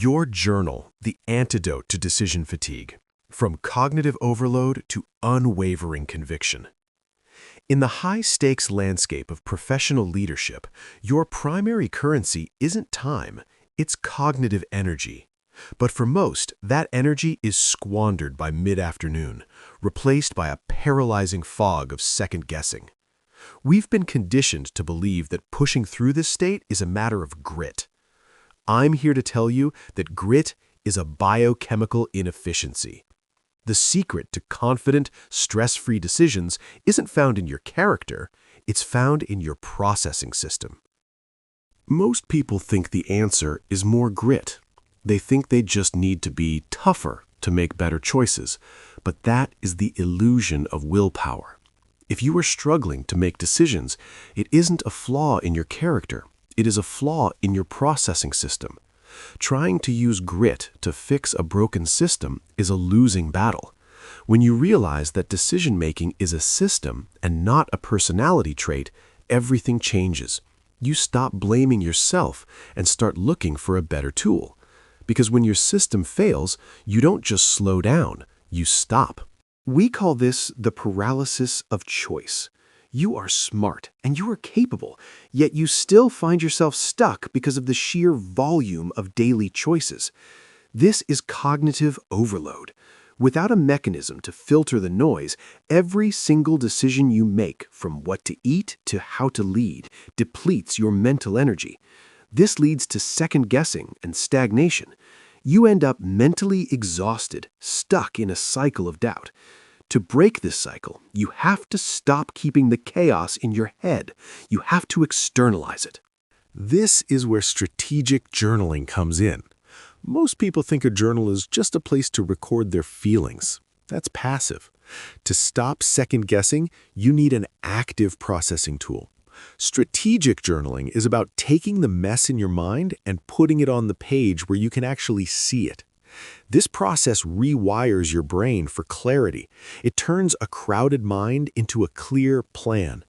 Your journal, the antidote to decision fatigue, from cognitive overload to unwavering conviction. In the high-stakes landscape of professional leadership, your primary currency isn't time, it's cognitive energy. But for most, that energy is squandered by mid-afternoon, replaced by a paralyzing fog of second-guessing. We've been conditioned to believe that pushing through this state is a matter of grit. I'm here to tell you that grit is a biochemical inefficiency. The secret to confident, stress-free decisions isn't found in your character, it's found in your processing system. Most people think the answer is more grit. They think they just need to be tougher to make better choices, but that is the illusion of willpower. If you are struggling to make decisions, it isn't a flaw in your character. It is a flaw in your processing system. Trying to use grit to fix a broken system is a losing battle. When you realize that decision-making is a system and not a personality trait, everything changes. You stop blaming yourself and start looking for a better tool. Because when your system fails, you don't just slow down, you stop. We call this the paralysis of choice. You are smart and you are capable, yet you still find yourself stuck because of the sheer volume of daily choices. This is cognitive overload. Without a mechanism to filter the noise, every single decision you make, from what to eat to how to lead, depletes your mental energy. This leads to second-guessing and stagnation. You end up mentally exhausted, stuck in a cycle of doubt. To break this cycle, you have to stop keeping the chaos in your head. You have to externalize it. This is where strategic journaling comes in. Most people think a journal is just a place to record their feelings. That's passive. To stop second-guessing, you need an active processing tool. Strategic journaling is about taking the mess in your mind and putting it on the page where you can actually see it. This process rewires your brain for clarity. It turns a crowded mind into a clear plan.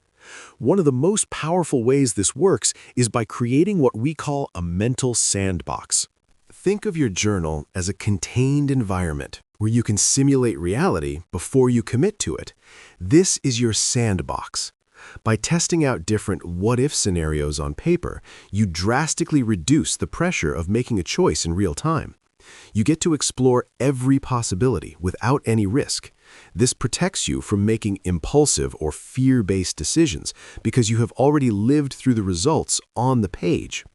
One of the most powerful ways this works is by creating what we call a mental sandbox. Think of your journal as a contained environment where you can simulate reality before you commit to it. This is your sandbox. By testing out different what-if scenarios on paper, you drastically reduce the pressure of making a choice in real time. You get to explore every possibility without any risk. This protects you from making impulsive or fear-based decisions because you have already lived through the results on the page.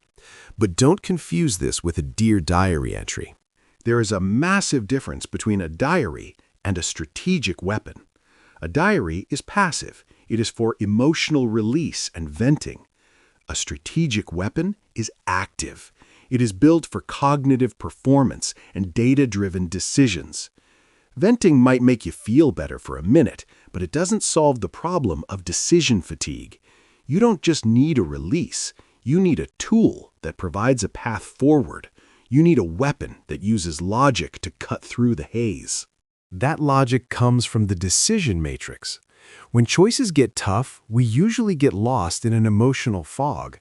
But don't confuse this with a Dear Diary entry. There is a massive difference between a diary and a strategic weapon. A diary is passive. It is for emotional release and venting. A strategic weapon is active. It is built for cognitive performance and data-driven decisions. Venting might make you feel better for a minute, but it doesn't solve the problem of decision fatigue. You don't just need a release. You need a tool that provides a path forward. You need a weapon that uses logic to cut through the haze. That logic comes from the decision matrix. When choices get tough, we usually get lost in an emotional fog.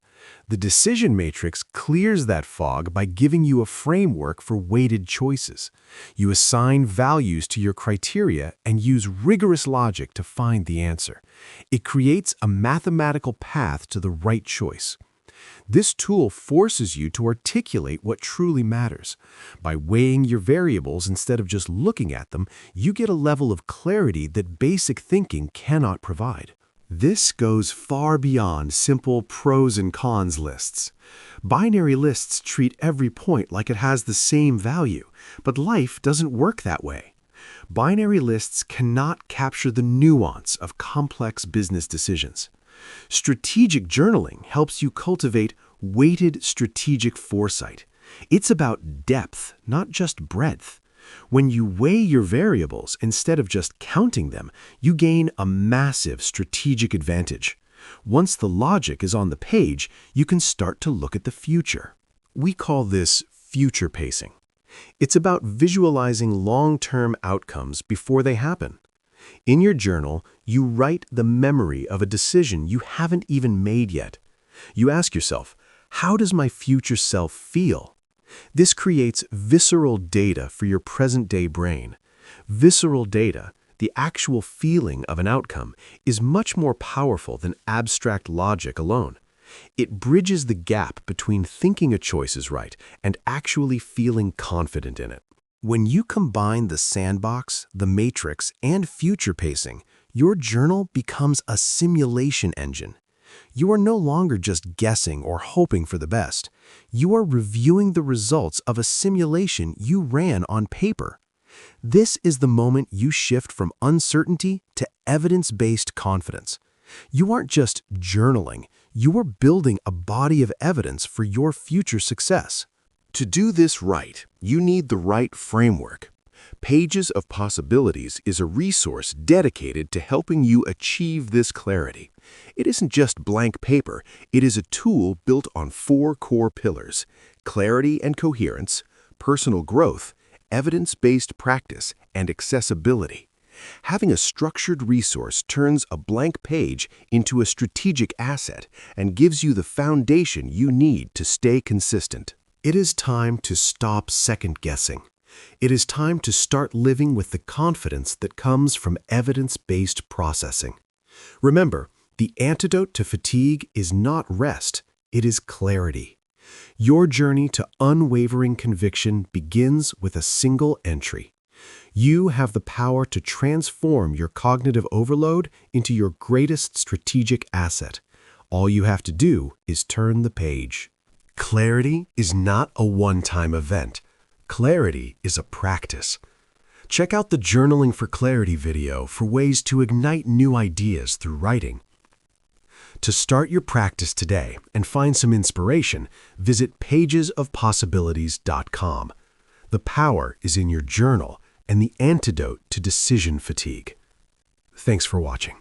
The decision matrix clears that fog by giving you a framework for weighted choices. You assign values to your criteria and use rigorous logic to find the answer. It creates a mathematical path to the right choice. This tool forces you to articulate what truly matters. By weighing your variables instead of just looking at them, you get a level of clarity that basic thinking cannot provide. This goes far beyond simple pros and cons lists. Binary lists treat every point like it has the same value, but life doesn't work that way. Binary lists cannot capture the nuance of complex business decisions. Strategic journaling helps you cultivate weighted strategic foresight. It's about depth, not just breadth. When you weigh your variables instead of just counting them, you gain a massive strategic advantage. Once the logic is on the page, you can start to look at the future. We call this future pacing. It's about visualizing long-term outcomes before they happen. In your journal, you write the memory of a decision you haven't even made yet. You ask yourself, how does my future self feel? This creates visceral data for your present-day brain. Visceral data, the actual feeling of an outcome, is much more powerful than abstract logic alone. It bridges the gap between thinking a choice is right and actually feeling confident in it. When you combine the sandbox, the matrix, and future pacing, your journal becomes a simulation engine. You are no longer just guessing or hoping for the best. You are reviewing the results of a simulation you ran on paper. This is the moment you shift from uncertainty to evidence-based confidence. You aren't just journaling, you are building a body of evidence for your future success. To do this right, you need the right framework. Pages of Possibilities is a resource dedicated to helping you achieve this clarity. It isn't just blank paper, it is a tool built on 4 core pillars: clarity and coherence, personal growth, evidence-based practice, and accessibility. Having a structured resource turns a blank page into a strategic asset and gives you the foundation you need to stay consistent. It is time to stop second-guessing. It is time to start living with the confidence that comes from evidence-based processing. Remember, the antidote to fatigue is not rest, it is clarity. Your journey to unwavering conviction begins with a single entry. You have the power to transform your cognitive overload into your greatest strategic asset. All you have to do is turn the page. Clarity is not a one-time event. Clarity is a practice. Check out the Journaling for Clarity video for ways to ignite new ideas through writing. To start your practice today and find some inspiration, visit pagesofpossibilities.com. The power is in your journal and the antidote to decision fatigue. Thanks for watching.